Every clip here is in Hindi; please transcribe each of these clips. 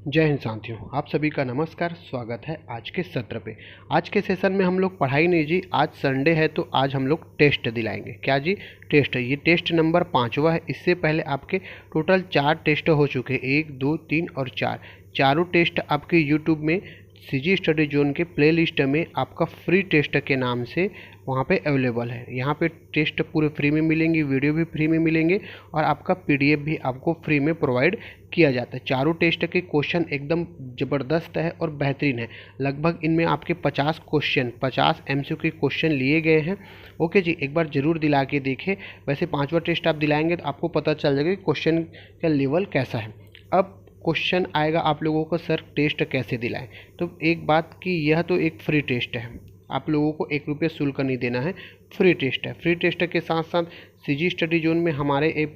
जय हिंद साथियों, आप सभी का नमस्कार। स्वागत है आज के सत्र पे। आज के सेशन में हम लोग पढ़ाई नहीं जी, आज संडे है तो आज हम लोग टेस्ट दिलाएंगे। क्या जी? टेस्ट। ये टेस्ट नंबर 5वां है। इससे पहले आपके टोटल 4 टेस्ट हो चुके, 1, 2, 3 और 4। चारों टेस्ट आपके यूट्यूब में सीजी स्टडी जोन के प्लेलिस्ट में आपका फ्री टेस्ट के नाम से वहाँ पे अवेलेबल है। यहाँ पे टेस्ट पूरे फ्री में मिलेंगे, वीडियो भी फ्री में मिलेंगे और आपका पीडीएफ भी आपको फ्री में प्रोवाइड किया जाता है। चारों टेस्ट के क्वेश्चन एकदम ज़बरदस्त है और बेहतरीन है। लगभग इनमें आपके 50 क्वेश्चन, 50 एमसीक्यू के क्वेश्चन लिए गए हैं। ओके जी, एक बार ज़रूर दिला के देखें। वैसे 5वां टेस्ट आप दिलाएंगे तो आपको पता चल जाएगा कि क्वेश्चन का लेवल कैसा है। अब क्वेश्चन आएगा आप लोगों को, सर टेस्ट कैसे दिलाएं? तो एक बात कि यह तो एक फ्री टेस्ट है, आप लोगों को 1 रुपये शुल्क नहीं देना है। फ्री टेस्ट है। फ्री टेस्ट के साथ साथ सीजी स्टडी जोन में हमारे ऐप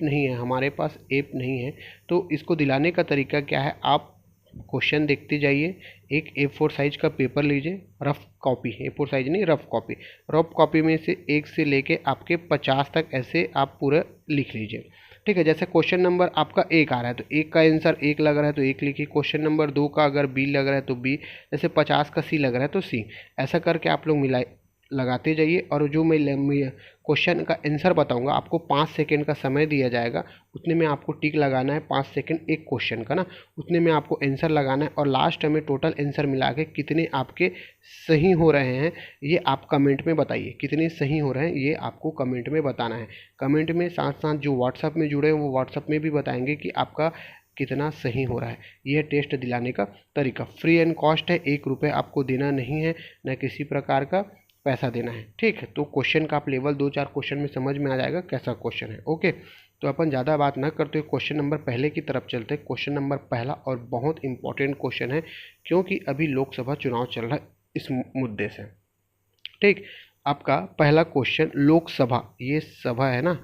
नहीं है, हमारे पास ऐप नहीं है। तो इसको दिलाने का तरीका क्या है? आप क्वेश्चन देखते जाइए, एक A4 साइज का पेपर लीजिए, रफ कॉपी, A4 साइज नहीं, रफ कॉपी। रफ कॉपी में से 1 से लेके आपके 50 तक ऐसे आप पूरा लिख लीजिए। ठीक है, जैसे क्वेश्चन नंबर आपका 1 आ रहा है तो 1 का आंसर 1 लग रहा है तो 1 लिखिए। क्वेश्चन नंबर 2 का अगर बी लग रहा है तो बी, जैसे 50 का सी लग रहा है तो सी। ऐसा करके आप लोग लगाते जाइए। और जो मैं क्वेश्चन का आंसर बताऊंगा, आपको 5 सेकेंड का समय दिया जाएगा। उतने में आपको टिक लगाना है, 5 सेकेंड एक क्वेश्चन का ना, उतने में आपको आंसर लगाना है। और लास्ट में टोटल आंसर मिला के कितने आपके सही हो रहे हैं ये आप कमेंट में बताइए। कितने सही हो रहे हैं ये आपको कमेंट में बताना है। कमेंट में साथ साथ जो व्हाट्सएप में जुड़े हैं वो व्हाट्सएप में भी बताएंगे कि आपका कितना सही हो रहा है। यह टेस्ट दिलाने का तरीका फ्री एंड कॉस्ट है। 1 रुपये आपको देना नहीं है, न किसी प्रकार का पैसा देना है। ठीक है, तो क्वेश्चन का आप लेवल 2-4 क्वेश्चन में समझ में आ जाएगा कैसा क्वेश्चन है। ओके, तो अपन ज़्यादा बात ना करते हुए क्वेश्चन नंबर पहले की तरफ चलते हैं। क्वेश्चन नंबर पहला और बहुत इंपॉर्टेंट क्वेश्चन है, क्योंकि अभी लोकसभा चुनाव चल रहा है इस मुद्दे से। ठीक, आपका पहला क्वेश्चन, लोकसभा, ये सभा है ना,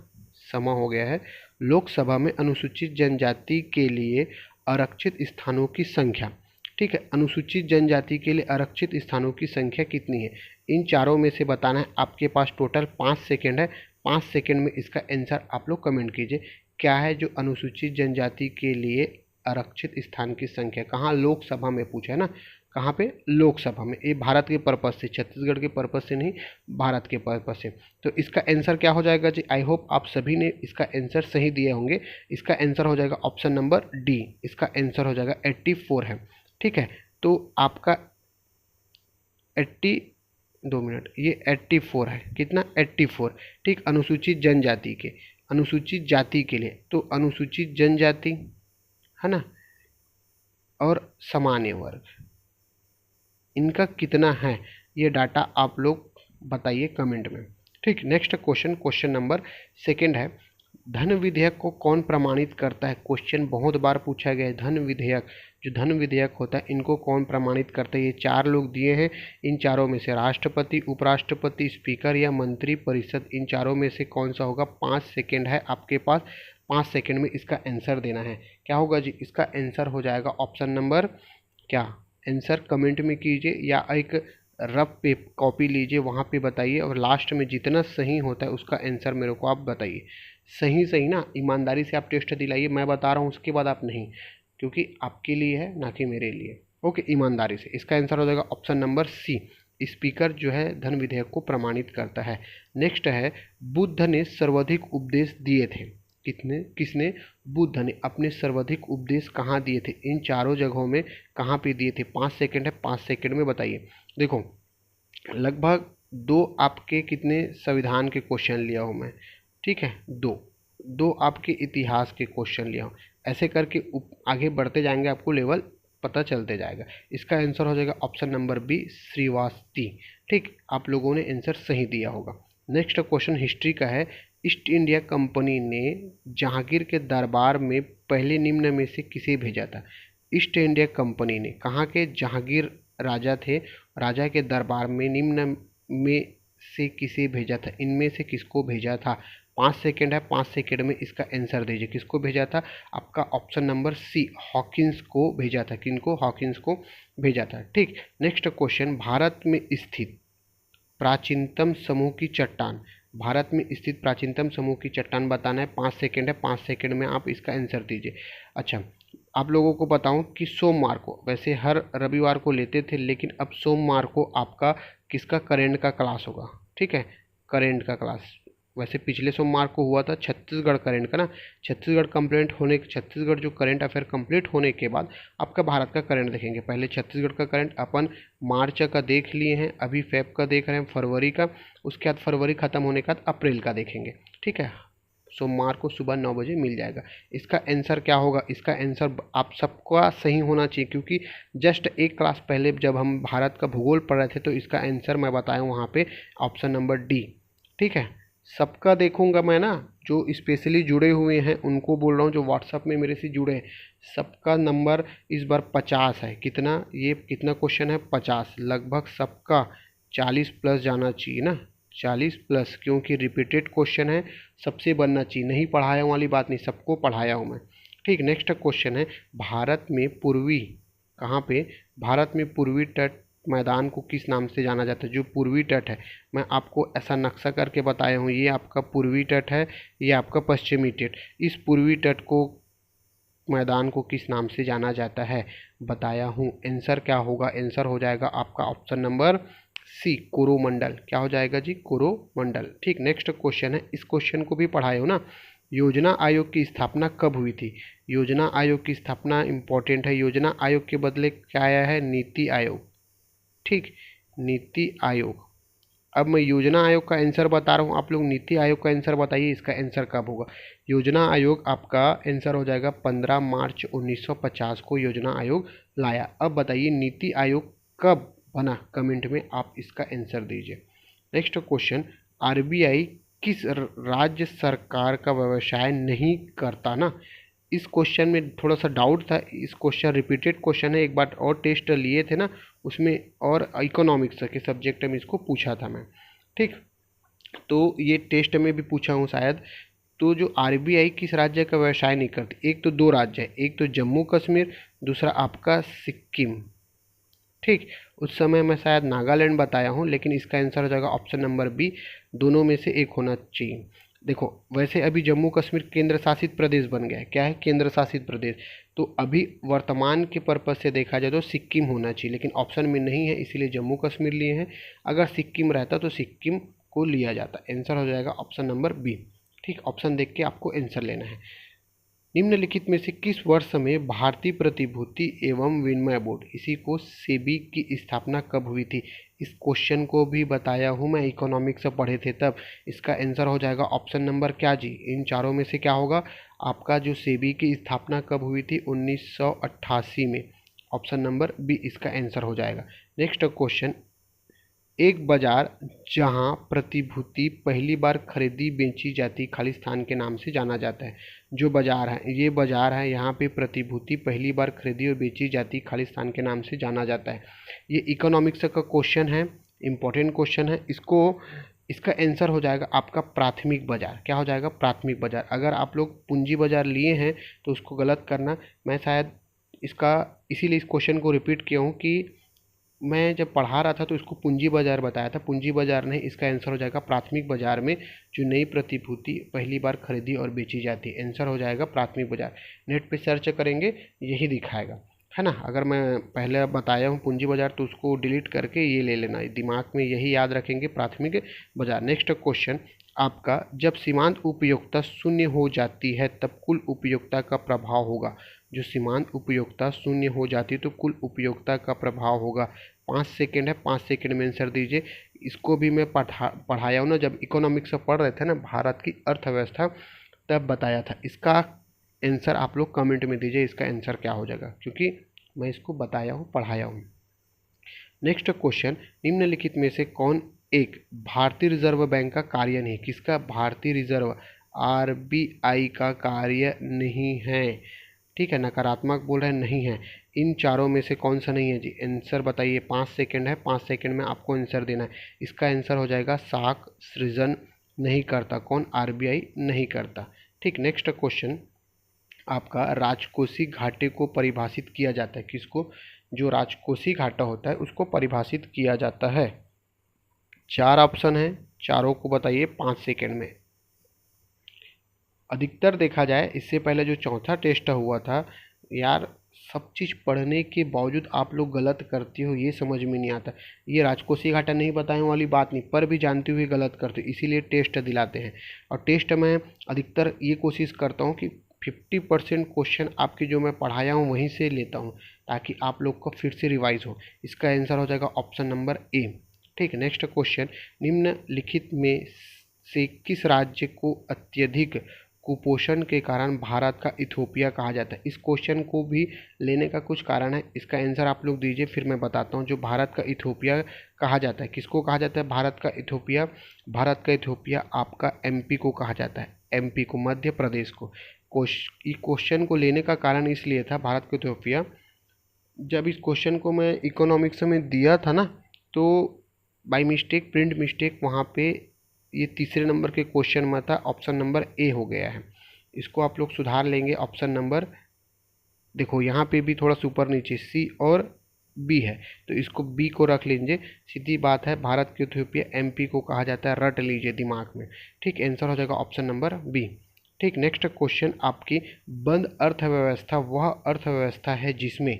समा हो गया है। लोकसभा में अनुसूचित जनजाति के लिए आरक्षित स्थानों की संख्या। ठीक है, अनुसूचित जनजाति के लिए आरक्षित स्थानों की संख्या कितनी है? इन चारों में से बताना है। आपके पास टोटल 5 सेकेंड है। 5 सेकेंड में इसका आंसर आप लोग कमेंट कीजिए। क्या है जो अनुसूचित जनजाति के लिए आरक्षित स्थान की संख्या? कहाँ? लोकसभा में पूछा है ना, कहाँ पे? लोकसभा में। ये भारत के पर्पज से, छत्तीसगढ़ के पर्पज से नहीं, भारत के पर्पज से। तो इसका आंसर क्या हो जाएगा जी? आई होप आप सभी ने इसका आंसर सही दिए होंगे। इसका आंसर हो जाएगा ऑप्शन नंबर डी। इसका आंसर हो जाएगा 84 है। ठीक है, तो आपका 2 मिनट, ये 84 है। कितना? 84। ठीक, अनुसूचित जनजाति के, अनुसूचित जाति के लिए, तो अनुसूचित जनजाति है ना, और सामान्य वर्ग, इनका कितना है ये डाटा आप लोग बताइए कमेंट में। ठीक, next question, question number second है, धन विधेयक को कौन प्रमाणित करता है? क्वेश्चन बहुत बार पूछा गया है। धन विधेयक, जो धन विधेयक होता है, इनको कौन प्रमाणित करता है? ये 4 लोग दिए हैं। इन चारों में से राष्ट्रपति, उपराष्ट्रपति, स्पीकर या मंत्री परिषद, इन चारों में से कौन सा होगा? 5 सेकेंड है आपके पास। 5 सेकेंड में इसका आंसर देना है। क्या होगा जी? इसका आंसर हो जाएगा ऑप्शन नंबर क्या? आंसर कमेंट में कीजिए या एक रफ पे कॉपी लीजिए, वहाँ पे बताइए। और लास्ट में जितना सही होता है उसका आंसर मेरे को आप बताइए। सही सही ना, ईमानदारी से आप टेस्ट दिलाइए। मैं बता रहा हूँ, उसके बाद आप नहीं, क्योंकि आपके लिए है ना कि मेरे लिए। ओके, ईमानदारी से। इसका आंसर हो जाएगा ऑप्शन नंबर सी। स्पीकर जो है धन विधेयक को प्रमाणित करता है। नेक्स्ट है, बुद्ध ने सर्वाधिक उपदेश दिए थे। किसने? बुद्ध ने अपने सर्वाधिक उपदेश कहाँ दिए थे? इन चारों जगहों में कहाँ पे दिए थे? 5 सेकेंड है, 5 सेकेंड में बताइए। देखो, लगभग 2 आपके कितने संविधान के क्वेश्चन लिया हूँ मैं। ठीक है, 2 आपके इतिहास के क्वेश्चन लिया हूँ। ऐसे करके आगे बढ़ते जाएंगे, आपको लेवल पता चलते जाएगा। इसका आंसर हो जाएगा ऑप्शन नंबर बी, श्रीवास्ती। ठीक, आप लोगों ने आंसर सही दिया होगा। नेक्स्ट क्वेश्चन हिस्ट्री का है, ईस्ट इंडिया कंपनी ने जहांगीर के दरबार में पहले निम्न में से किसे भेजा था? ईस्ट इंडिया कंपनी ने, कहाँ के? जहांगीर राजा थे, राजा के दरबार में निम्न में से किसे भेजा था? इनमें से किसको भेजा था? 5 सेकेंड है, 5 सेकेंड में इसका आंसर दीजिए। किसको भेजा था? आपका ऑप्शन नंबर सी, हॉकिंस को भेजा था। किनको? हॉकिंस को भेजा था। ठीक, नेक्स्ट क्वेश्चन, भारत में स्थित प्राचीनतम समूह की चट्टान। भारत में स्थित प्राचीनतम समूह की चट्टान बताना है। 5 सेकेंड है, 5 सेकेंड में आप इसका आंसर दीजिए। अच्छा, आप लोगों को बताऊं कि सोमवार को, वैसे हर रविवार को लेते थे, लेकिन अब सोमवार को आपका किसका करेंट का क्लास होगा, ठीक है, करेंट का क्लास। वैसे पिछले सोमवार को हुआ था छत्तीसगढ़ करेंट का ना, छत्तीसगढ़ जो करंट अफेयर कंप्लीट होने के बाद आपका भारत का करंट देखेंगे। पहले छत्तीसगढ़ का करंट अपन मार्च का देख लिए हैं, अभी फेब का देख रहे हैं, फरवरी का, उसके बाद फरवरी खत्म होने के बाद अप्रैल का देखेंगे, ठीक है। सोमवार को सुबह 9 बजे मिल जाएगा। इसका आंसर क्या होगा, इसका आंसर आप सबका सही होना चाहिए, क्योंकि जस्ट एक क्लास पहले जब हम भारत का भूगोल पढ़ रहे थे तो इसका आंसर मैं बताया वहाँ पे ऑप्शन नंबर डी, ठीक है। सबका देखूंगा मैं ना, जो स्पेशली जुड़े हुए हैं उनको बोल रहा हूँ, जो व्हाट्सअप में मेरे से जुड़े हैं, सबका नंबर इस बार 50 है। कितना, ये कितना क्वेश्चन है, 50, लगभग सबका 40 प्लस जाना चाहिए ना, 40 प्लस, क्योंकि रिपीटेड क्वेश्चन है, सबसे बनना चाहिए। नहीं पढ़ाया हूँ वाली बात नहीं, सबको पढ़ाया हूँ मैं, ठीक। नेक्स्ट क्वेश्चन है, भारत में पूर्वी, कहाँ पे, भारत में पूर्वी तट मैदान को किस नाम से जाना जाता है। जो पूर्वी तट है, मैं आपको ऐसा नक्शा करके बताया हूँ, ये आपका पूर्वी तट है, ये आपका पश्चिमी तट। इस पूर्वी तट को, मैदान को किस नाम से जाना जाता है, बताया हूँ। आंसर क्या होगा, आंसर हो जाएगा आपका ऑप्शन नंबर सी, कोरोमंडल। क्या हो जाएगा जी, कोरोमंडल, ठीक। नेक्स्ट क्वेश्चन है, इस क्वेश्चन को भी पढ़ाए हो ना, योजना आयोग की स्थापना कब हुई थी। योजना आयोग की स्थापना इंपॉर्टेंट है। योजना आयोग के बदले क्या आया है, नीति आयोग, ठीक, नीति आयोग। अब मैं योजना आयोग का आंसर बता रहा हूँ, आप लोग नीति आयोग का आंसर बताइए, इसका आंसर कब होगा। योजना आयोग आपका आंसर हो जाएगा 15 मार्च 1950 को योजना आयोग लाया। अब बताइए नीति आयोग कब बना, कमेंट में आप इसका आंसर दीजिए। नेक्स्ट क्वेश्चन, आरबीआई किस राज्य सरकार का व्यवसाय नहीं करता ना। इस क्वेश्चन में थोड़ा सा डाउट था, इस क्वेश्चन रिपीटेड क्वेश्चन है, एक बार और टेस्ट लिए थे ना उसमें, और इकोनॉमिक्स के सब्जेक्ट में इसको पूछा था मैं, ठीक। तो ये टेस्ट में भी पूछा हूँ शायद। तो जो आरबीआई किस राज्य का व्यवसाय नहीं करती, एक तो दो राज्य है, एक तो जम्मू कश्मीर, दूसरा आपका सिक्किम, ठीक। उस समय मैं शायद नागालैंड बताया हूँ, लेकिन इसका आंसर हो जाएगा ऑप्शन नंबर बी, दोनों में से एक होना चाहिए। देखो, वैसे अभी जम्मू कश्मीर केंद्र शासित प्रदेश बन गया है, क्या है, केंद्र शासित प्रदेश। तो अभी वर्तमान के पर्पज से देखा जाए तो सिक्किम होना चाहिए, लेकिन ऑप्शन में नहीं है, इसीलिए जम्मू कश्मीर लिए हैं। अगर सिक्किम रहता तो सिक्किम को लिया जाता। आंसर हो जाएगा ऑप्शन नंबर बी, ठीक। ऑप्शन देख के आपको आंसर लेना है। निम्नलिखित में से किस वर्ष में भारतीय प्रतिभूति एवं विनिमय बोर्ड, इसी को सेबी की स्थापना कब हुई थी। इस क्वेश्चन को भी बताया हूँ मैं, इकोनॉमिक्स से पढ़े थे तब। इसका आंसर हो जाएगा ऑप्शन नंबर क्या जी, इन चारों में से क्या होगा आपका, जो सेबी की स्थापना कब हुई थी, 1988 में। ऑप्शन नंबर बी इसका आंसर हो जाएगा। नेक्स्ट क्वेश्चन, एक बाजार जहां प्रतिभूति पहली बार खरीदी बेची जाती खालिस्तान के नाम से जाना जाता है। जो बाजार है, ये बाजार है, यहाँ पे प्रतिभूति पहली बार खरीदी और बेची जाती खालिस्तान के नाम से जाना जाता है। ये इकोनॉमिक्स का क्वेश्चन है, इंपॉर्टेंट क्वेश्चन है। इसका आंसर हो जाएगा आपका प्राथमिक बाजार। क्या हो जाएगा, प्राथमिक बाजार। अगर आप लोग पूंजी बाजार लिए हैं तो उसको गलत करना, मैं शायद इसका इसीलिए इस क्वेश्चन को रिपीट किया हूँ कि मैं जब पढ़ा रहा था तो इसको पूंजी बाजार बताया था, पूंजी बाजार नहीं, इसका आंसर हो जाएगा प्राथमिक बाजार में जो नई प्रतिभूति पहली बार खरीदी और बेची जाती है। आंसर हो जाएगा प्राथमिक बाजार। नेट पे सर्च करेंगे यही दिखाएगा, है ना। अगर मैं पहले बताया हूँ पूंजी बाजार तो उसको डिलीट करके ये ले लेना, दिमाग में यही याद रखेंगे, प्राथमिक बाजार। नेक्स्ट क्वेश्चन आपका, जब सीमांत उपयोगिता शून्य हो जाती है तब कुल उपयोगिता का प्रभाव होगा। जो सीमांत उपयोगिता शून्य हो जाती है तो कुल उपयोगिता का प्रभाव होगा। 5 सेकेंड है, 5 सेकेंड में आंसर दीजिए। इसको भी मैं पढ़ाया हूँ ना, जब इकोनॉमिक्स पढ़ रहे थे ना, भारत की अर्थव्यवस्था, तब बताया था। इसका आंसर आप लोग कमेंट में दीजिए, इसका आंसर क्या हो जाएगा, क्योंकि मैं इसको बताया हूँ, पढ़ाया हूँ। नेक्स्ट क्वेश्चन, निम्नलिखित में से कौन एक भारतीय रिजर्व बैंक का कार्य नहीं। किसका, भारतीय रिजर्व, आरबीआई का कार्य नहीं है, ठीक है। नकारात्मक बोल रहे हैं, नहीं है। इन चारों में से कौन सा नहीं है जी, आंसर बताइए। 5 सेकेंड है, 5 सेकेंड में आपको आंसर देना है। इसका आंसर हो जाएगा साख सृजन नहीं करता। कौन, आरबीआई नहीं करता, ठीक। नेक्स्ट क्वेश्चन आपका, राजकोषीय घाटे को परिभाषित किया जाता है। किसको, जो राजकोषीय घाटा होता है उसको परिभाषित किया जाता है। 4 ऑप्शन है, चारों को बताइए 5 सेकेंड में। अधिकतर देखा जाए, इससे पहले जो चौथा टेस्ट हुआ था यार सब चीज़ पढ़ने के बावजूद आप लोग गलत करते हो, ये समझ में नहीं आता। ये राजकोषीय घाटा नहीं बताने वाली बात नहीं, पर भी जानते हुए गलत करते हो, इसीलिए टेस्ट दिलाते हैं। और टेस्ट में अधिकतर ये कोशिश करता हूँ कि 50% क्वेश्चन आपके जो मैं पढ़ाया हूँ वहीं से लेता हूँ, ताकि आप लोग को फिर से रिवाइज हो। इसका आंसर हो जाएगा ऑप्शन नंबर ए। ठीक, नेक्स्ट क्वेश्चन, निम्नलिखित में से किस राज्य को अत्यधिक कुपोषण के कारण भारत का इथोपिया कहा जाता है? इस क्वेश्चन को भी लेने का कुछ कारण है, इसका आंसर आप लोग दीजिए, फिर मैं बताता हूँ। जो भारत का इथोपिया कहा जाता है, किसको कहा जाता है भारत का इथोपिया? भारत का इथोपिया आपका एमपी को कहा जाता है, एमपी को, मध्य प्रदेश को। क्वेश्चन को लेने का कारण इसलिए था भारत का इथोपिया, जब इस क्वेश्चन को मैं इकोनॉमिक्स में दिया था ना, तो बाय मिस्टेक, प्रिंट मिस्टेक, वहाँ पे ये तीसरे नंबर के क्वेश्चन में था, ऑप्शन नंबर ए हो गया है। इसको आप लोग सुधार लेंगे। ऑप्शन नंबर, देखो यहाँ पे भी थोड़ा ऊपर नीचे सी और बी है, तो इसको बी को रख लीजिए, सीधी बात है। भारत की इथोपिया एमपी को कहा जाता है, रट लीजिए दिमाग में। ठीक, आंसर हो जाएगा ऑप्शन नंबर बी। ठीक, नेक्स्ट क्वेश्चन, आपकी बंद अर्थव्यवस्था वह अर्थव्यवस्था है जिसमें,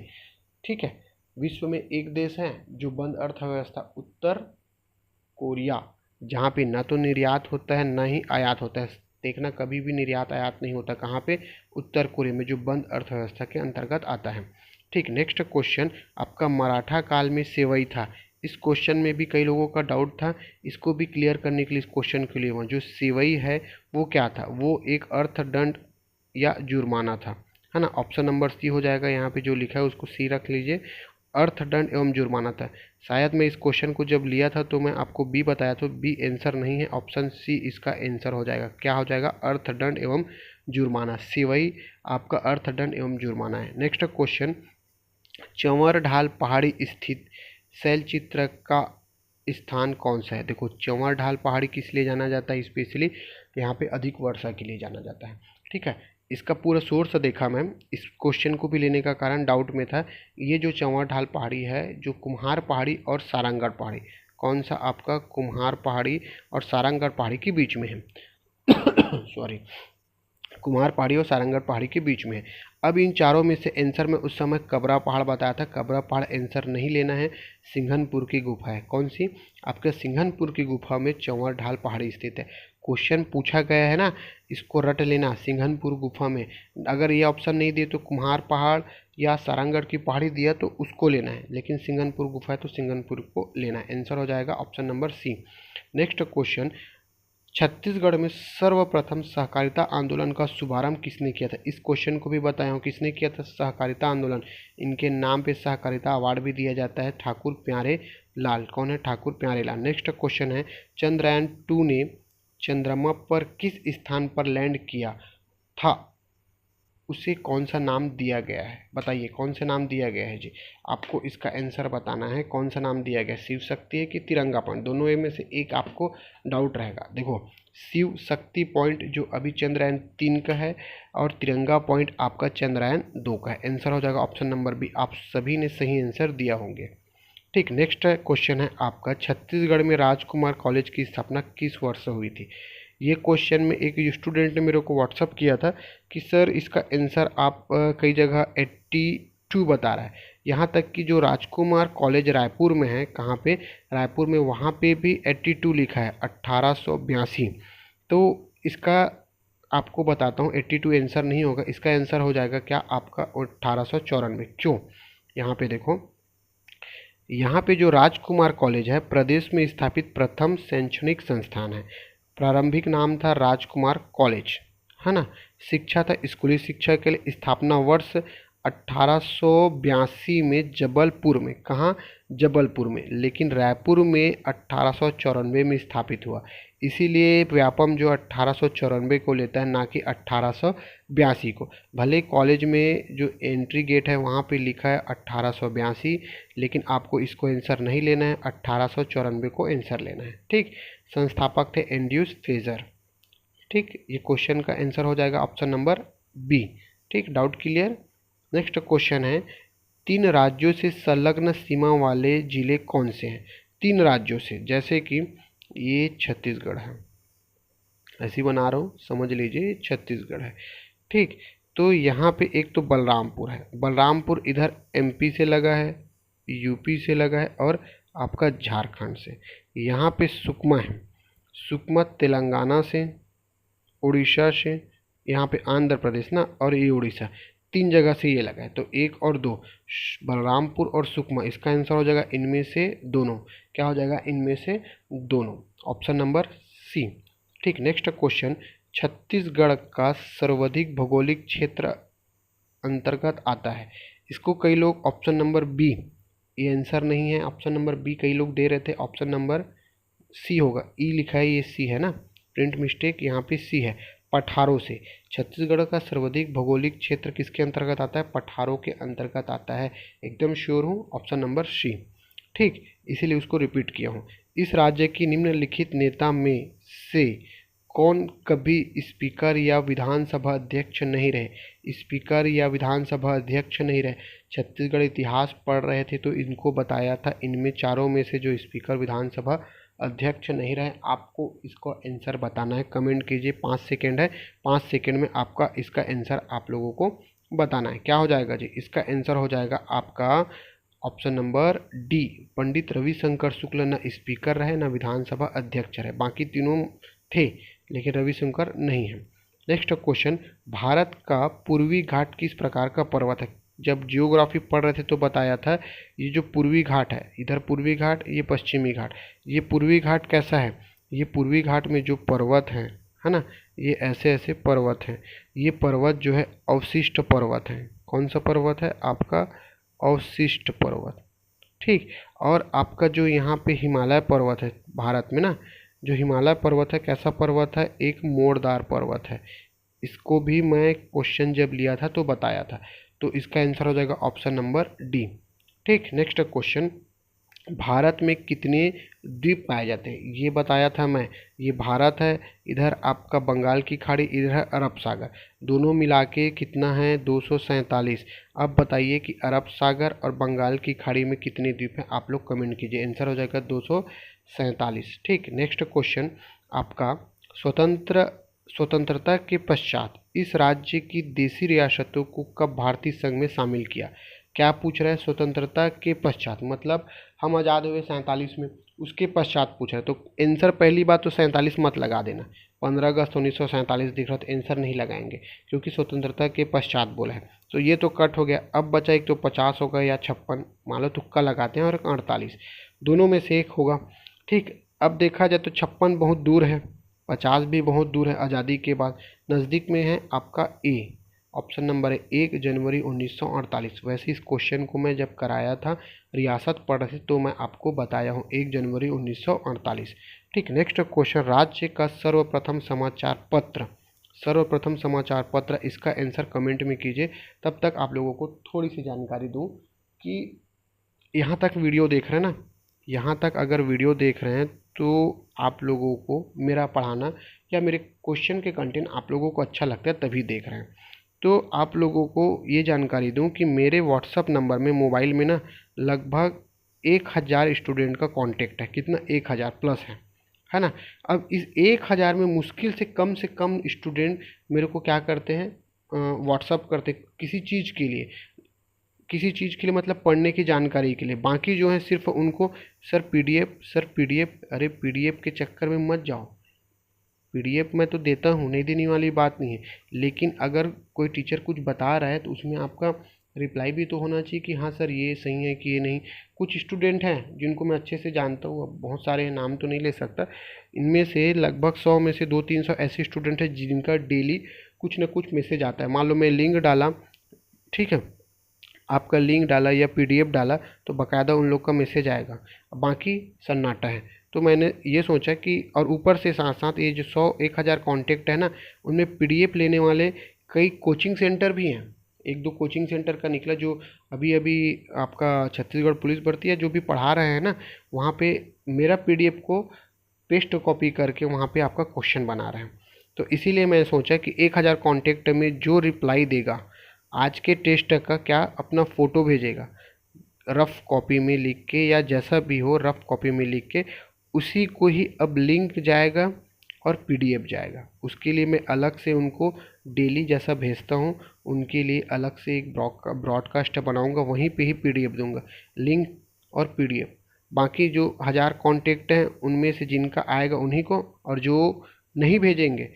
ठीक है, विश्व में एक देश है जो बंद अर्थव्यवस्था, उत्तर कोरिया, जहाँ पे ना तो निर्यात होता है ना ही आयात होता है। देखना, कभी भी निर्यात आयात नहीं होता। कहाँ पे? उत्तर कोरिया में, जो बंद अर्थव्यवस्था के अंतर्गत आता है। ठीक, नेक्स्ट क्वेश्चन, आपका मराठा काल में सेवई था। इस क्वेश्चन में भी कई लोगों का डाउट था, इसको भी क्लियर करने के लिए इस क्वेश्चन के लिए हुआ। जो सेवई है वो क्या था? वो एक अर्थदंड या जुर्माना था, है ना। ऑप्शन नंबर सी हो जाएगा, यहाँ पे जो लिखा है उसको सी रख लीजिए, अर्थदंड एवं जुर्माना था। शायद मैं इस क्वेश्चन को जब लिया था तो मैं आपको बी बताया, तो बी आंसर नहीं है, ऑप्शन सी इसका आंसर हो जाएगा। क्या हो जाएगा? अर्थदंड एवं जुर्माना। सी वही आपका अर्थदंड एवं जुर्माना है। नेक्स्ट क्वेश्चन, चंवर ढाल पहाड़ी स्थित शैलचित्र का स्थान कौन सा है? देखो, चंवर ढाल पहाड़ी किस लिए जाना जाता है? स्पेशली यहाँ पे अधिक वर्षा के लिए जाना जाता है। ठीक है, इसका पूरा सोर्स देखा मैम, इस क्वेश्चन को भी लेने का कारण डाउट में था। ये जो चंवर ढाल पहाड़ी है, जो कुम्हार पहाड़ी और सारंगढ़ पहाड़ी, कौन सा आपका? कुम्हार पहाड़ी और सारंगढ़ पहाड़ी के बीच में है। सॉरी, कुम्हार पहाड़ी और सारंगढ़ पहाड़ी के बीच में है। अब इन चारों में से आंसर में उस समय कबरा पहाड़ बताया था, कबरा पहाड़ आंसर नहीं लेना है। सिंघनपुर की गुफा है, कौन सी? आपके सिंघनपुर की गुफा में चंवर ढाल पहाड़ी स्थित है। क्वेश्चन पूछा गया है ना, इसको रट लेना, सिंघनपुर गुफा में। अगर ये ऑप्शन नहीं दिए तो कुम्हार पहाड़ या सारंगढ़ की पहाड़ी दिया तो उसको लेना है, लेकिन सिंघनपुर गुफा है तो सिंघनपुर को लेना है। आंसर हो जाएगा option number C. Next question, Chhattisgarh में सर्वप्रथम सहकारिता आंदोलन का शुभारंभ किसने किया था? इस क्वेश्चन को भी बताया हूँ, किसने किया था सहकारिता आंदोलन। इनके नाम पे सहकारिता अवार्ड भी दिया जाता है, ठाकुर प्यारे लाल। कौन है? ठाकुर प्यारे लाल। नेक्स्ट क्वेश्चन है, चंद्रयान 2 ने चंद्रमा पर किस स्थान पर लैंड किया था? उसे कौन सा नाम दिया गया है? बताइए, कौन सा नाम दिया गया है जी? आपको इसका आंसर बताना है, कौन सा नाम दिया गया? शिव शक्ति है कि तिरंगा पॉइंट? दोनों में से एक आपको डाउट रहेगा। देखो, शिव शक्ति पॉइंट जो अभी चंद्रयान 3 का है, और तिरंगा पॉइंट आपका चंद्रयान 2 का है। आंसर हो जाएगा ऑप्शन नंबर बी। आप सभी ने सही आंसर दिया होंगे। ठीक, नेक्स्ट क्वेश्चन है आपका, छत्तीसगढ़ में राजकुमार कॉलेज की स्थापना किस वर्ष हुई थी? ये क्वेश्चन में एक स्टूडेंट ने मेरे को व्हाट्सअप किया था कि सर इसका आंसर आप कई जगह 82 बता रहा है, यहाँ तक कि जो राजकुमार कॉलेज रायपुर में है, कहाँ पे? रायपुर में, वहाँ पे भी 82 लिखा है, 1882। तो इसका आपको बताता हूँ, 82 आंसर नहीं होगा, इसका आंसर हो जाएगा क्या आपका? 1894। क्यों? यहाँ पे देखो, यहाँ पे जो राजकुमार कॉलेज है, प्रदेश में स्थापित प्रथम शैक्षणिक संस्थान है। प्रारंभिक नाम था राजकुमार कॉलेज, है ना। शिक्षा था स्कूली शिक्षा के लिए। स्थापना वर्ष 1882 में जबलपुर में। कहाँ? जबलपुर में। लेकिन रायपुर में 1894 में स्थापित हुआ, इसीलिए व्यापम जो 1894 को लेता है, ना कि 1882 को। भले कॉलेज में जो एंट्री गेट है वहाँ पे लिखा है 1882, लेकिन आपको इसको आंसर नहीं लेना है, 1894 को आंसर लेना है। ठीक, संस्थापक थे एंड्रयूस फ्रेजर। ठीक, ये क्वेश्चन का आंसर हो जाएगा ऑप्शन नंबर बी। ठीक, डाउट क्लियर? नेक्स्ट क्वेश्चन है, 3 राज्यों से संलग्न सीमा वाले जिले कौन से हैं? 3 राज्यों से, जैसे कि ये छत्तीसगढ़ है, ऐसी बना रहा हूँ, समझ लीजिए, छत्तीसगढ़ है। ठीक, तो यहाँ पे एक तो बलरामपुर है, बलरामपुर इधर एमपी से लगा है, यूपी से लगा है और आपका झारखंड से। यहाँ पे सुकमा है, सुकमा तेलंगाना से, उड़ीसा से, यहाँ पे आंध्र प्रदेश ना, और ये उड़ीसा, 3 जगह से ये लगा है। तो 1 और 2, बलरामपुर और सुकमा, इसका आंसर हो जाएगा इनमें से दोनों। क्या हो जाएगा? इनमें से दोनों, ऑप्शन नंबर सी। ठीक, नेक्स्ट क्वेश्चन, छत्तीसगढ़ का सर्वाधिक भौगोलिक क्षेत्र अंतर्गत आता है। इसको कई लोग ऑप्शन नंबर बी, ये आंसर नहीं है, ऑप्शन नंबर बी कई लोग दे रहे थे, ऑप्शन नंबर सी होगा। ई लिखा है, ये सी है ना, प्रिंट मिस्टेक, यहाँ पे सी है, पठारों से। छत्तीसगढ़ का सर्वाधिक भौगोलिक क्षेत्र किसके अंतर्गत आता है? पठारों के अंतर्गत आता है। एकदम श्योर हूँ, ऑप्शन नंबर सी। ठीक, इसीलिए उसको रिपीट किया हूँ। इस राज्य की निम्नलिखित नेता में से कौन कभी स्पीकर या विधानसभा अध्यक्ष नहीं रहे? स्पीकर या विधानसभा अध्यक्ष नहीं रहे। छत्तीसगढ़ इतिहास पढ़ रहे थे तो इनको बताया था, इनमें चारों में से जो स्पीकर विधानसभा अध्यक्ष नहीं रहे, आपको इसको आंसर बताना है। कमेंट कीजिए, 5 सेकेंड है, 5 सेकेंड में आपका इसका आंसर आप लोगों को बताना है। क्या हो जाएगा जी? इसका आंसर हो जाएगा आपका option number D, Pandit Ravishankar Shukla न स्पीकर रहे न विधानसभा अध्यक्ष रहे। बाकी तीनों थे लेकिन रविशंकर नहीं है। नेक्स्ट क्वेश्चन, भारत का पूर्वी घाट किस प्रकार का पर्वत है? जब जियोग्राफी पढ़ रहे थे तो बताया था, ये जो पूर्वी घाट है, इधर पूर्वी घाट, ये पश्चिमी घाट, ये पूर्वी घाट कैसा है? ये पूर्वी घाट में जो पर्वत है ना, ये ऐसे ऐसे पर्वत हैं। ये पर्वत जो है अवशिष्ट पर्वत है। कौन सा पर्वत है? आपका अवशिष्ट पर्वत। ठीक, और आपका जो यहाँ पे हिमालय पर्वत है भारत में ना, जो हिमालय पर्वत है कैसा पर्वत है? एक मोड़दार पर्वत है। इसको भी मैं क्वेश्चन जब लिया था तो बताया था, तो इसका आंसर हो जाएगा ऑप्शन नंबर डी। ठीक, नेक्स्ट क्वेश्चन, भारत में कितने द्वीप पाए जाते हैं? ये बताया था मैं, ये भारत है, इधर आपका बंगाल की खाड़ी, इधर है अरब सागर, दोनों मिला के कितना है? 247। अब बताइए कि अरब सागर और बंगाल की खाड़ी में कितने द्वीप हैं? आप लोग कमेंट कीजिए, आंसर हो जाएगा 247। ठीक, नेक्स्ट क्वेश्चन आपका, स्वतंत्रता के पश्चात इस राज्य की देशी रियासतों को कब भारतीय संघ में शामिल किया? क्या पूछ रहा है? स्वतंत्रता के पश्चात, मतलब हम आज़ाद हुए 47 में, उसके पश्चात पूछ रहा है। तो आंसर पहली बात तो 47 मत लगा देना, 15 अगस्त 1947 दिख रहा तो आंसर नहीं लगाएंगे, क्योंकि स्वतंत्रता के पश्चात बोला है। तो ये तो कट हो गया। अब बचा एक तो 50 होगा या 56, मान लो तुक्का लगाते हैं, और 48, दोनों में से एक होगा। ठीक, अब देखा जाए तो 56 बहुत दूर है, 50 भी बहुत दूर है। आज़ादी के बाद नज़दीक में है आपका ए, ऑप्शन नंबर है 1 जनवरी 1948। वैसे इस क्वेश्चन को मैं जब कराया था, रियासत पढ़ रहे थे, तो मैं आपको बताया हूँ 1 जनवरी 1948। ठीक, नेक्स्ट क्वेश्चन, राज्य का सर्वप्रथम समाचार पत्र, सर्वप्रथम समाचार पत्र, इसका आंसर कमेंट में कीजिए। तब तक आप लोगों को थोड़ी सी जानकारी दूँ कि यहाँ तक वीडियो देख रहे हैं ना, यहाँ तक अगर वीडियो देख रहे हैं तो आप लोगों को मेरा पढ़ाना या मेरे क्वेश्चन के कंटेंट आप लोगों को अच्छा लगता है तभी देख रहे हैं। तो आप लोगों को ये जानकारी दूं कि मेरे व्हाट्सअप नंबर में, मोबाइल में ना, लगभग 1000 स्टूडेंट का कांटेक्ट है। कितना? 1000 प्लस है ना। अब इस 1000 में मुश्किल से कम स्टूडेंट मेरे को क्या करते हैं? व्हाट्सअप करते किसी चीज़ के लिए, किसी चीज़ के लिए मतलब पढ़ने की जानकारी के लिए। बाकी जो है सिर्फ उनको सर पीडीएफ, अरे पीडीएफ के चक्कर में मत जाओ, पीडीएफ मैं तो देता हूँ, नहीं देने वाली बात नहीं है, लेकिन अगर कोई टीचर कुछ बता रहा है तो उसमें आपका रिप्लाई भी तो होना चाहिए कि हाँ सर ये सही है कि ये नहीं। कुछ स्टूडेंट हैं जिनको मैं अच्छे से जानता हूँ, अब बहुत सारे नाम तो नहीं ले सकता, इनमें से लगभग 100 में से 200-300 ऐसे स्टूडेंट हैं जिनका डेली कुछ ना कुछ मैसेज आता है। मान लो मैं लिंक डाला, ठीक है, आपका लिंक डाला या पीडीएफ डाला तो बाकायदा उन लोग का मैसेज आएगा, बाकी सन्नाटा है। तो मैंने ये सोचा कि, और ऊपर से साथ साथ ये जो 100-1000 कॉन्टेक्ट है ना, उनमें पीडीएफ लेने वाले कई कोचिंग सेंटर भी हैं। 1-2 कोचिंग सेंटर का निकला जो अभी अभी आपका छत्तीसगढ़ पुलिस भर्ती है जो भी पढ़ा रहे हैं ना, वहाँ पे मेरा पीडीएफ को पेस्ट कॉपी करके वहाँ पे आपका क्वेश्चन बना रहे हैं। तो इसीलिए मैं सोचा कि 1000 कॉन्टेक्ट में जो रिप्लाई देगा आज के टेस्ट का, क्या अपना फ़ोटो भेजेगा रफ़ कॉपी में लिख के, या जैसा भी हो रफ़ कॉपी में लिख के, उसी को ही अब लिंक जाएगा और पीडीएफ जाएगा। उसके लिए मैं अलग से उनको डेली जैसा भेजता हूँ उनके लिए अलग से एक ब्रॉडकास्ट बनाऊँगा, वहीं पे ही पीडीएफ दूंगा, लिंक और पीडीएफ। बाकी जो 1000 कॉन्टेक्ट हैं उनमें से जिनका आएगा उन्हीं को, और जो नहीं भेजेंगे,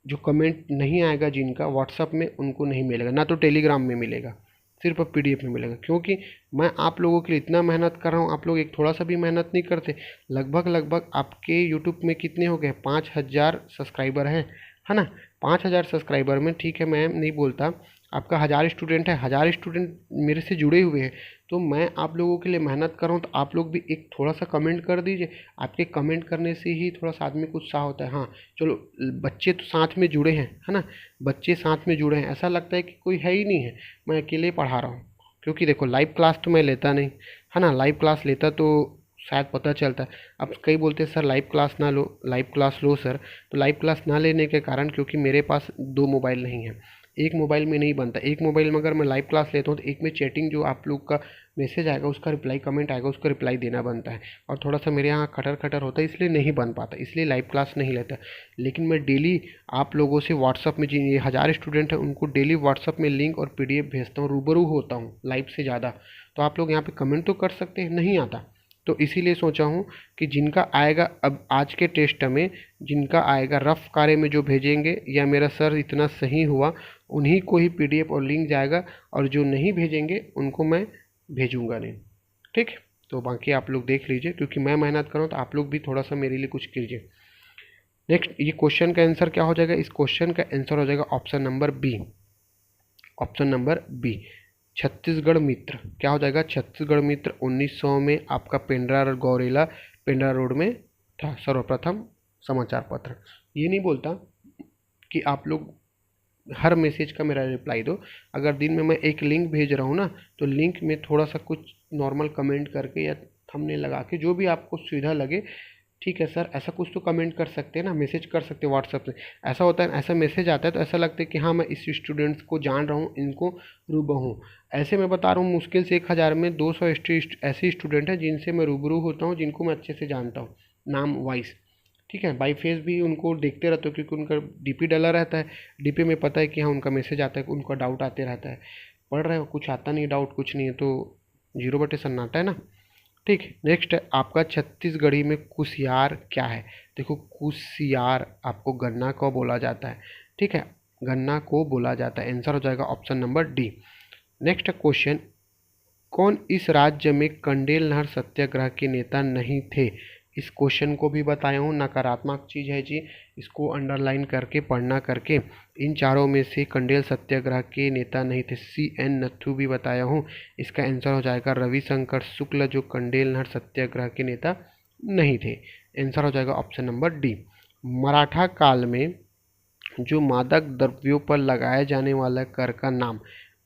जो कमेंट नहीं आएगा जिनका व्हाट्सअप में, उनको नहीं मिलेगा, ना तो टेलीग्राम में मिलेगा, सिर्फ अब पीडीएफ में मिलेगा। क्योंकि मैं आप लोगों के लिए इतना मेहनत कर रहा हूँ, आप लोग एक थोड़ा सा भी मेहनत नहीं करते। लगभग आपके यूट्यूब में कितने हो गए, 5000 सब्सक्राइबर हैं, है ना। 5000 सब्सक्राइबर में, ठीक है मैं नहीं बोलता, आपका 1000 स्टूडेंट है, 1000 स्टूडेंट मेरे से जुड़े हुए हैं, तो मैं आप लोगों के लिए मेहनत कर रहा हूँ, तो आप लोग भी एक थोड़ा सा कमेंट कर दीजिए। आपके कमेंट करने से ही थोड़ा सा आदमी को उत्साह होता है। हाँ चलो, बच्चे तो साथ में जुड़े हैं, है ना, बच्चे साथ में जुड़े हैं, ऐसा लगता है कि कोई है ही नहीं है, मैं अकेले पढ़ा रहा हूँ। क्योंकि देखो लाइव क्लास तो मैं लेता नहीं, है ना, लाइव क्लास लेता तो शायद पता चलता है। अब कई बोलते हैं सर लाइव क्लास ना लो, लाइव क्लास लो सर। तो लाइव क्लास ना लेने के कारण, क्योंकि मेरे पास 2 मोबाइल नहीं है, एक मोबाइल में नहीं बनता। एक मोबाइल में अगर मैं लाइव क्लास लेता हूँ तो एक में चैटिंग, जो आप लोग का मैसेज आएगा उसका रिप्लाई, कमेंट आएगा उसका रिप्लाई देना बनता है, और थोड़ा सा मेरे यहाँ खटर खटर होता है, इसलिए नहीं बन पाता, इसलिए लाइव क्लास नहीं लेता। लेकिन मैं डेली आप लोगों से व्हाट्सअप में, जिन ये 1000 स्टूडेंट हैं उनको डेली व्हाट्सअप में लिंक और पीडीएफ भेजता हूँ, रूबरू होता हूँ लाइव से ज़्यादा। तो आप लोग यहाँ पे कमेंट तो कर सकते हैं, नहीं आता, तो इसीलिए सोचा हूँ कि जिनका आएगा, अब आज के टेस्ट में जिनका आएगा रफ कार्य में जो भेजेंगे, या मेरा सर इतना सही हुआ, उन्हीं को ही पीडीएफ और लिंक जाएगा, और जो नहीं भेजेंगे उनको मैं भेजूंगा नहीं। ठीक है, तो बाकी आप लोग देख लीजिए, क्योंकि मैं मेहनत कर रहा हूँ तो आप लोग भी थोड़ा सा मेरे लिए कुछ कीजिए। नेक्स्ट, ये क्वेश्चन का आंसर क्या हो जाएगा, इस क्वेश्चन का आंसर हो जाएगा option number B. Option number B, Chhattisgarh Mitra. क्या हो जाएगा, छत्तीसगढ़ मित्र 1900 में आपका पेंड्रा गौरेला पेंड्रा रोड में था सर्वप्रथम समाचार पत्र। ये नहीं बोलता कि आप लोग हर मैसेज का मेरा रिप्लाई दो। अगर दिन में मैं एक लिंक भेज रहा हूँ ना, तो लिंक में थोड़ा सा कुछ नॉर्मल कमेंट करके या थंबनेल लगा के, जो भी आपको सुविधा लगे, ठीक है सर ऐसा कुछ तो कमेंट कर सकते हैं ना, मैसेज कर सकते हैं व्हाट्सएप से। ऐसा होता है, ऐसा मैसेज आता है तो ऐसा लगता है कि हाँ मैं इस स्टूडेंट्स को जान रहा हूँ, इनको रूबरू हूँ। ऐसे मैं बता रहा हूँ, मुश्किल से 1000 में 200 ऐसे स्टूडेंट हैं जिनसे मैं रूबरू होता हूँ, जिनको मैं अच्छे से जानता हूँ नाम वाइज। ठीक है, बाई फेस भी उनको देखते रहते हो, क्योंकि उनका डीपी डला रहता है, डीपी में पता है कि हाँ उनका मैसेज आता है, उनका डाउट आते रहता है। पढ़ रहे हो, कुछ आता नहीं, डाउट कुछ नहीं है, तो 0 बटे सन्नाटा है ना। ठीक, नेक्स्ट है आपका छत्तीसगढ़ी में कुसियार क्या है। देखो कुसियार आपको गन्ना को बोला जाता है, ठीक है, गन्ना को बोला जाता है। आंसर हो जाएगा option number D. Next question, कौन इस राज्य में कंडेल नहर सत्याग्रह के नेता नहीं थे। इस क्वेश्चन को भी बताया हूँ, नकारात्मक चीज़ है जी, इसको अंडरलाइन करके पढ़ना करके। इन चारों में से कंडेल सत्याग्रह के नेता नहीं थे, CN नथु भी बताया हूँ। इसका आंसर हो जाएगा रविशंकर शुक्ल, जो कंडेल नहर सत्याग्रह के नेता नहीं थे। आंसर हो जाएगा ऑप्शन नंबर डी। मराठा काल में जो मादक द्रव्यों पर लगाए जाने वाला कर का नाम।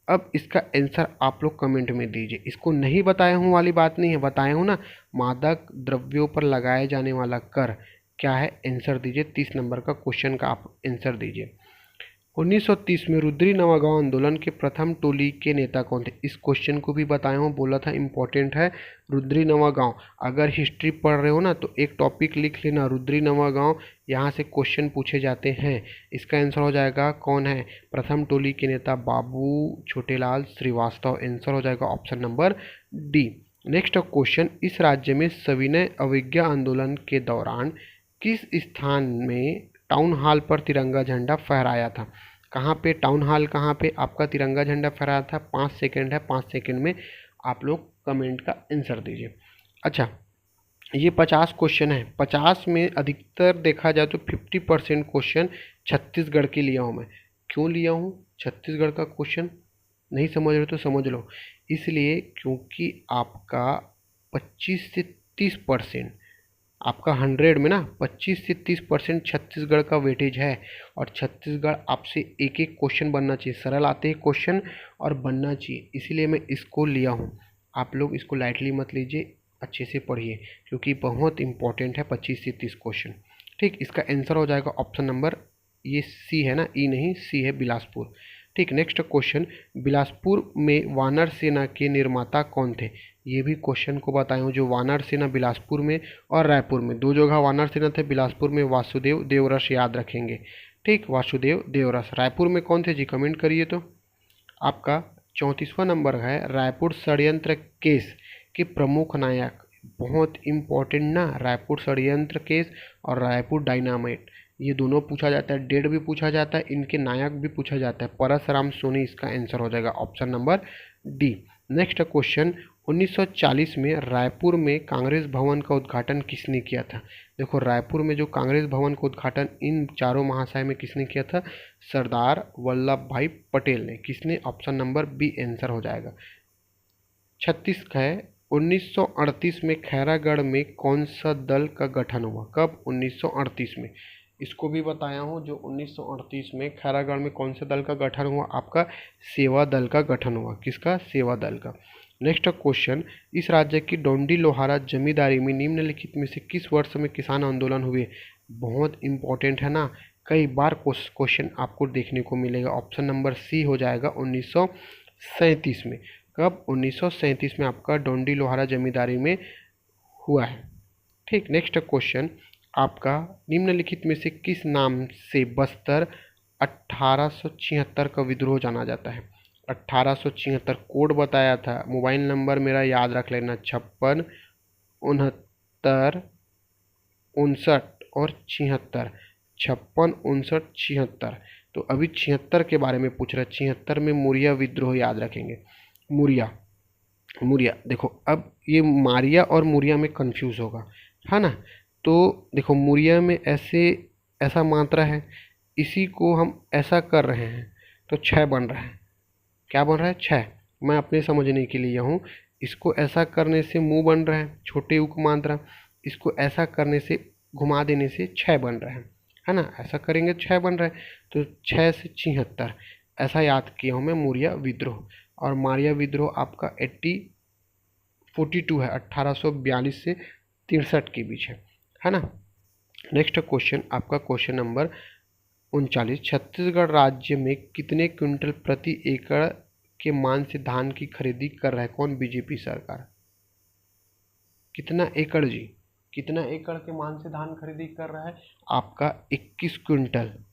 अब इसका आंसर आप लोग कमेंट में दीजिए। इसको नहीं बताया हूँ वाली बात नहीं है, बताया हूँ ना, मादक द्रव्यों पर लगाए जाने वाला कर क्या है, आंसर दीजिए। 30 नंबर का क्वेश्चन का आप आंसर दीजिए। 1930 में रुद्री नवागांव आंदोलन के प्रथम टोली के नेता कौन थे। इस क्वेश्चन को भी बताया हूँ, बोला था इंपॉर्टेंट है रुद्री नवागांव। अगर हिस्ट्री पढ़ रहे हो ना तो एक टॉपिक लिख लेना रुद्री नवागांव, यहाँ से क्वेश्चन पूछे जाते हैं। इसका आंसर हो जाएगा कौन है प्रथम टोली के नेता, बाबू छोटेलाल श्रीवास्तव। आंसर हो जाएगा option number D. Next question, इस राज्य में सविनय अवज्ञा आंदोलन के दौरान किस स्थान में टाउन हॉल पर तिरंगा झंडा फहराया था। कहाँ पे टाउन हॉल, कहाँ पे आपका तिरंगा झंडा फहराया था। 5 सेकंड है, 5 सेकंड में आप लोग कमेंट का आंसर दीजिए। अच्छा, ये 50 क्वेश्चन है, 50 में अधिकतर देखा जाए तो 50% क्वेश्चन छत्तीसगढ़ के लिया हूँ मैं। क्यों लिया हूँ छत्तीसगढ़ का क्वेश्चन, नहीं समझ रहे तो समझ लो। इसलिए क्योंकि आपका 25 से 30%, आपका 100 में ना 25 से 30% छत्तीसगढ़ का वेटेज है। और छत्तीसगढ़ आपसे एक एक क्वेश्चन बनना चाहिए, सरल आते हैं क्वेश्चन और बनना चाहिए, इसीलिए मैं इसको लिया हूँ। आप लोग इसको लाइटली मत लीजिए, अच्छे से पढ़िए, क्योंकि बहुत इंपॉर्टेंट है 25 से 30 क्वेश्चन। ठीक, इसका आंसर हो जाएगा ऑप्शन नंबर, ये सी है ना, ई नहीं, सी है बिलासपुर। ठीक, नेक्स्ट क्वेश्चन, बिलासपुर में वानर सेना के निर्माता कौन थे। ये भी क्वेश्चन को बताया हूँ, जो वानर सेना बिलासपुर में और रायपुर में, 2 जगह वानर सेना थे, बिलासपुर में वासुदेव देवरस, याद रखेंगे। ठीक, वासुदेव देवरस। रायपुर में कौन थे जी, कमेंट करिए। तो आपका 34वां नंबर है रायपुर षड्यंत्र केस के प्रमुख नायक। बहुत इम्पोर्टेंट ना, रायपुर षड्यंत्र केस और रायपुर डायनामाइट, ये दोनों पूछा जाता है, डेट भी पूछा जाता है, इनके नायक भी पूछा जाता है। परसराम सोनी इसका आंसर हो जाएगा, option number D. Next question, 1940 में रायपुर में कांग्रेस भवन का उद्घाटन किसने किया था? देखो, रायपुर में जो कांग्रेस भवन का उद्घाटन इन चारों महाशय में किसने किया था? सरदार वल्लभ भाई पटेल ने। किसने? ऑप्शन नंबर बी आंसर हो जाएगा। 36 है, 1938 में खैरागढ़ में कौन सा दल का गठन हुआ? कब? 1938 में। इसको भी बताया हूँ, जो 1938 में खैरागढ़ में कौन से दल का गठन हुआ? आपका सेवा दल का गठन हुआ। किसका? सेवा दल का। नेक्स्ट क्वेश्चन, इस राज्य की डोंडी लोहारा जमींदारी में निम्नलिखित में से किस वर्ष में किसान आंदोलन हुए? बहुत इंपॉर्टेंट है ना, कई बार क्वेश्चन आपको देखने को मिलेगा। ऑप्शन नंबर सी हो जाएगा 1937 में। कब? 1937 में आपका डोंडी लोहारा जमींदारी में हुआ है। ठीक, नेक्स्ट क्वेश्चन, आपका निम्नलिखित में से किस नाम से बस्तर 1876 का विद्रोह जाना जाता है? 1876 कोड बताया था, मोबाइल नंबर मेरा याद रख लेना, 56 69 59 और 76, 56 59 76। तो अभी 76 के बारे में पूछ रहा है। 76 में मुरिया विद्रोह याद रखेंगे। मुरिया देखो, अब ये मारिया और मुरिया में कंफ्यूज होगा, है ना। तो देखो, मुरिया में ऐसा मात्रा है, इसी को हम ऐसा कर रहे हैं तो 6 बन रहा है। क्या बन रहा है? 6। मैं अपने समझने के लिए हूँ, इसको ऐसा करने से मुँह बन रहा है, छोटे उक मात्रा, इसको ऐसा करने से घुमा देने से 6 बन रहा है ना। ऐसा करेंगे 6 बन रहा है, तो 6 से 76 ऐसा याद किया हूँ मैं, मुरिया विद्रोह। और मारिया विद्रोह आपका 42 है, 1842 से 63 के बीच है ना। नेक्स्ट क्वेश्चन, आपका क्वेश्चन नंबर 39, छत्तीसगढ़ राज्य में कितने क्विंटल प्रति एकड़ के मान से धान की खरीदी कर रहा है? कौन? बीजेपी सरकार। कितना एकड़ जी? कितना एकड़ के मान से धान खरीदी कर रहा है? आपका 21 क्विंटल।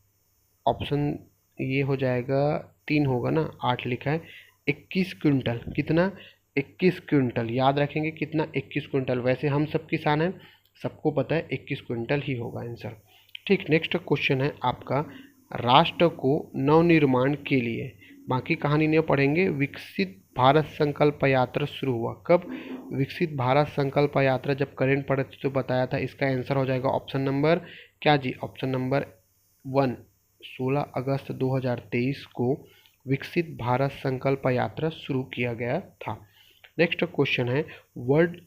ऑप्शन ये हो जाएगा 3 होगा ना, 8 लिखा है। 21 क्विंटल। कितना? 21 क्विंटल। याद रखेंगे कितना? 21 क्विंटल। वैसे हम सब किसान हैं, सबको पता है 21 क्विंटल ही होगा आंसर। ठीक, नेक्स्ट क्वेश्चन है आपका, राष्ट्र को नवनिर्माण के लिए, बाकी कहानी नहीं पढ़ेंगे, विकसित भारत संकल्प यात्रा शुरू हुआ। कब? विकसित भारत संकल्प यात्रा जब करेंट पढ़े थे तो बताया था। इसका आंसर हो जाएगा ऑप्शन नंबर क्या जी? ऑप्शन नंबर 1, 16 अगस्त 2023 को विकसित भारत संकल्प यात्रा शुरू किया गया था। नेक्स्ट क्वेश्चन है, वर्ल्ड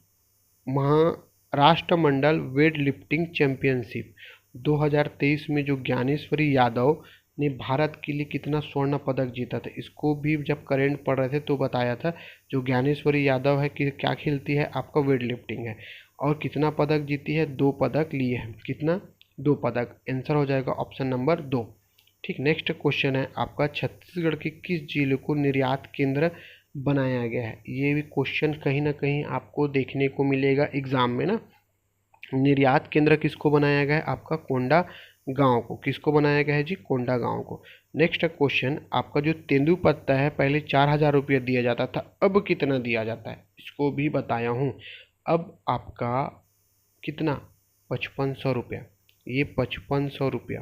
राष्ट्रमंडल वेट लिफ्टिंग चैंपियनशिप 2023 में जो ज्ञानेश्वरी यादव ने भारत के लिए कितना स्वर्ण पदक जीता था? इसको भी जब करेंट पढ़ रहे थे तो बताया था। जो ज्ञानेश्वरी यादव है कि क्या खेलती है? आपका वेट लिफ्टिंग है। और कितना पदक जीती है? 2 पदक लिए हैं। कितना? 2 पदक। आंसर हो जाएगा ऑप्शन नंबर 2। ठीक, नेक्स्ट क्वेश्चन है आपका, छत्तीसगढ़ के किस जिले को निर्यात केंद्र बनाया गया है? ये भी क्वेश्चन कहीं ना कहीं आपको देखने को मिलेगा एग्जाम में ना। निर्यात केंद्र किसको बनाया गया है? आपका कोंडा गांव को। किसको बनाया गया है जी? कोंडा गांव को। नेक्स्ट क्वेश्चन, आपका जो तेंदुपत्ता है पहले 4000 रुपये दिया जाता था, अब कितना दिया जाता है? इसको भी बताया हूँ। अब आपका कितना? 5500 रुपया। ये 5500 रुपया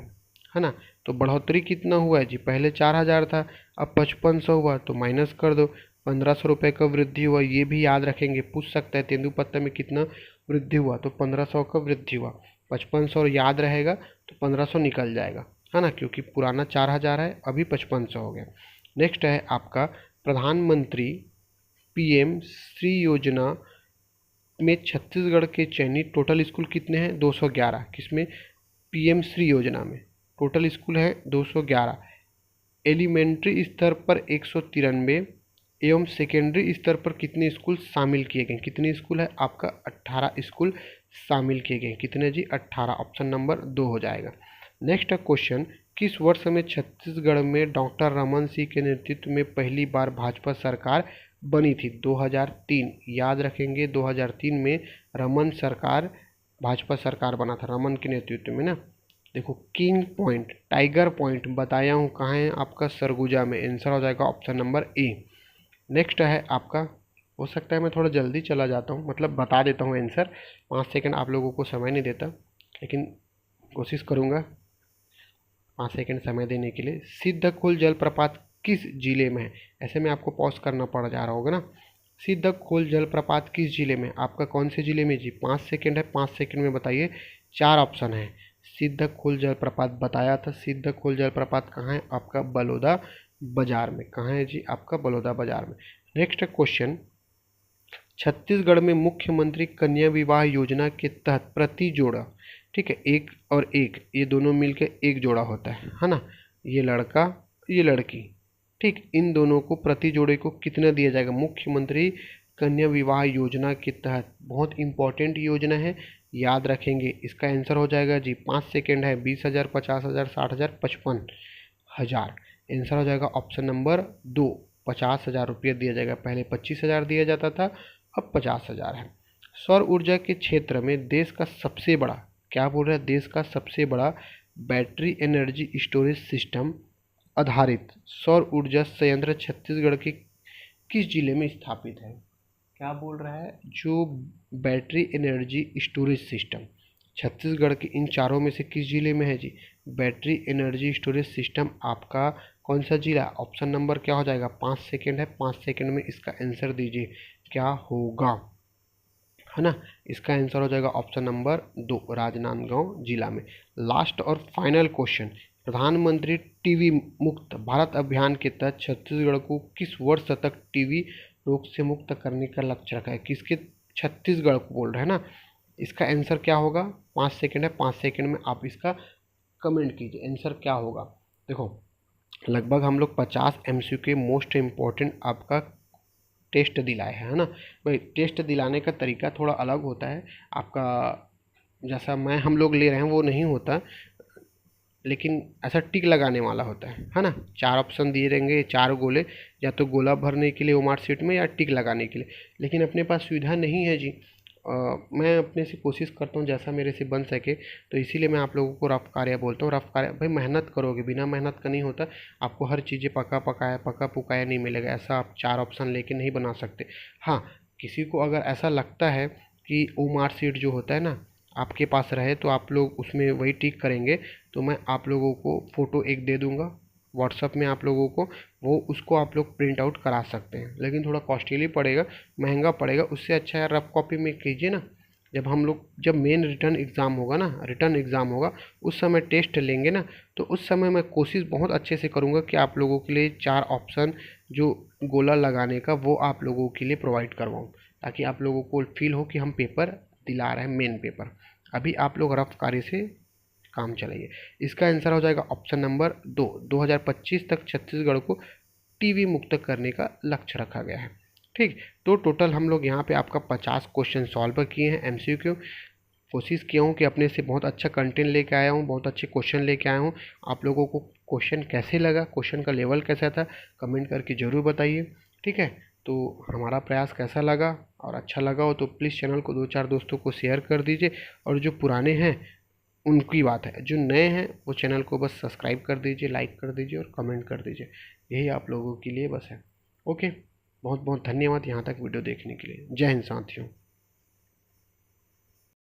है ना। तो बढ़ोतरी कितना हुआ है जी? पहले 4000 था, अब 5500 हुआ, तो माइनस कर दो। 1500 रुपये का वृद्धि हुआ, ये भी याद रखेंगे, पूछ सकता है तेंदुपत्ता में कितना वृद्धि हुआ, तो 1500 का वृद्धि हुआ। 5500 याद रहेगा तो 1500 निकल जाएगा, है ना, क्योंकि पुराना 4000 है, अभी 5500 हो गया। नेक्स्ट है आपका, प्रधानमंत्री PM श्री योजना में छत्तीसगढ़ के चयनित टोटल स्कूल कितने हैं? 211। किसमें? PM श्री योजना में टोटल स्कूल है 211। एलिमेंट्री स्तर पर 193 एवं सेकेंडरी स्तर पर कितने स्कूल शामिल किए गए? कितने स्कूल है? आपका 18 स्कूल शामिल किए गए। कितने जी? 18। ऑप्शन नंबर 2 हो जाएगा। नेक्स्ट क्वेश्चन, किस वर्ष में छत्तीसगढ़ में डॉक्टर रमन सिंह के नेतृत्व में पहली बार भाजपा सरकार बनी थी? 2003। याद रखेंगे 2003 में रमन सरकार, भाजपा सरकार बना था रमन के नेतृत्व में ना। देखो किंग पॉइंट, टाइगर पॉइंट बताया हूँ कहाँ है, आपका सरगुजा में। आंसर हो जाएगा ऑप्शन नंबर ए। नेक्स्ट है आपका, हो सकता है मैं थोड़ा जल्दी चला जाता हूँ, मतलब बता देता हूँ आंसर, 5 सेकंड आप लोगों को समय नहीं देता, लेकिन कोशिश करूँगा 5 सेकंड समय देने के लिए। सिद्धखोल जलप्रपात किस जिले में है? ऐसे में आपको पॉज करना पड़ जा रहा होगा ना। सिद्धखोल जलप्रपात किस जिले में? आपका कौन से जिले में जी? 5 सेकंड है, 5 सेकंड में बताइए। 4 ऑप्शन है। सिद्धखोल जलप्रपात बताया था, सिद्धखोल जलप्रपात कहाँ है? आपका बलौदा बाजार में। कहाँ है जी? आपका बलौदा बाजार में। नेक्स्ट क्वेश्चन, छत्तीसगढ़ में मुख्यमंत्री कन्या विवाह योजना के तहत प्रति जोड़ा, ठीक है, एक और एक, ये दोनों मिलकर एक जोड़ा होता है ना, ये लड़का ये लड़की, ठीक, इन दोनों को प्रति जोड़े को कितना दिया जाएगा? मुख्यमंत्री कन्या विवाह योजना के तहत, बहुत इंपॉर्टेंट योजना है, याद रखेंगे। इसका आंसर हो जाएगा जी, 5 सेकेंड है, 20,000, 50,000, 60,000, 55,000। आंसर हो जाएगा ऑप्शन नंबर 2, 50,000 रुपये दिया जाएगा। पहले 25,000 दिया जाता था, अब 50,000 है। सौर ऊर्जा के क्षेत्र में देश का सबसे बड़ा, क्या बोल रहा है? देश का सबसे बड़ा बैटरी एनर्जी स्टोरेज सिस्टम आधारित सौर ऊर्जा संयंत्र छत्तीसगढ़ के किस जिले में स्थापित है? क्या बोल रहा है? जो battery energy storage system Chhattisgarh के इन चारों में से किस जिले में है जी? बैटरी एनर्जी स्टोरेज सिस्टम आपका कौन सा जिला? ऑप्शन नंबर क्या हो जाएगा? 5 सेकेंड है, 5 सेकेंड में इसका आंसर दीजिए, क्या होगा, है ना। इसका आंसर हो जाएगा ऑप्शन नंबर 2, राजनांदगांव जिला में। लास्ट और फाइनल क्वेश्चन, प्रधानमंत्री टीबी मुक्त भारत अभियान के तहत छत्तीसगढ़ को किस वर्ष तक टीबी रोग से मुक्त करने का लक्ष्य रखा है? किसके? छत्तीसगढ़ को बोल रहे हैं ना। इसका आंसर क्या होगा? 5 सेकेंड है, 5 सेकेंड में आप इसका कमेंट कीजिए, आंसर क्या होगा। देखो लगभग हम लोग 50 MCQ के मोस्ट इम्पोर्टेंट आपका टेस्ट दिलाए हैं, है ना भाई। टेस्ट दिलाने का तरीका थोड़ा अलग होता है आपका, जैसा मैं हम लोग ले रहे हैं वो नहीं होता, लेकिन ऐसा टिक लगाने वाला होता है ना। 4 ऑप्शन दिए रहेंगे, 4 गोले, या तो गोला भरने के लिए ओमार सीट में या टिक लगाने के लिए, लेकिन अपने पास सुविधा नहीं है जी। मैं अपने से कोशिश करता हूँ जैसा मेरे से बन सके, तो इसीलिए मैं आप लोगों को रफ कार्य बोलता हूँ। रफ कार्य भाई मेहनत करोगे, बिना मेहनत का नहीं होता। आपको हर चीज़ें पका पुकाया नहीं मिलेगा, ऐसा आप 4 ऑप्शन लेके नहीं बना सकते। हाँ, किसी को अगर ऐसा लगता है कि ओमार सीट जो होता है ना आपके पास रहे, तो आप लोग उसमें वही टिक करेंगे, तो मैं आप लोगों को फ़ोटो एक दे दूँगा व्हाट्सअप में आप लोगों को, वो उसको आप लोग प्रिंट आउट करा सकते हैं, लेकिन थोड़ा कॉस्टली पड़ेगा, महंगा पड़ेगा। उससे अच्छा है रफ कॉपी में कीजिए ना। जब मेन रिटर्न एग्ज़ाम होगा ना, रिटर्न एग्ज़ाम होगा, उस समय टेस्ट लेंगे ना, तो उस समय मैं कोशिश बहुत अच्छे से करूँगा कि आप लोगों के लिए 4 ऑप्शन जो गोला लगाने का वो आप लोगों के लिए प्रोवाइड करवाऊँ, ताकि आप लोगों को फील हो कि हम पेपर दिला रहे हैं, मेन पेपर। अभी आप लोग रफ कार्य से काम चलाइए। इसका आंसर हो जाएगा ऑप्शन नंबर 2, 2025 तक छत्तीसगढ़ को टीबी मुक्त करने का लक्ष्य रखा गया है। ठीक, तो टोटल हम लोग यहाँ पे आपका 50 क्वेश्चन सॉल्व किए हैं MCQ। कोशिश किया हूँ कि अपने से बहुत अच्छा कंटेंट लेके आया हूँ, बहुत अच्छे क्वेश्चन लेके आया हूँ। आप लोगों को क्वेश्चन कैसे लगा, क्वेश्चन का लेवल कैसा था, कमेंट करके ज़रूर बताइए। ठीक है, तो हमारा प्रयास कैसा लगा, और अच्छा लगा हो तो प्लीज़ चैनल को 2-4 दोस्तों को शेयर कर दीजिए, और जो पुराने हैं उनकी बात है, जो नए हैं वो चैनल को बस सब्सक्राइब कर दीजिए, लाइक कर दीजिए और कमेंट कर दीजिए, यही आप लोगों के लिए बस है। ओके, बहुत बहुत धन्यवाद यहाँ तक वीडियो देखने के लिए। जय हिंद साथियों।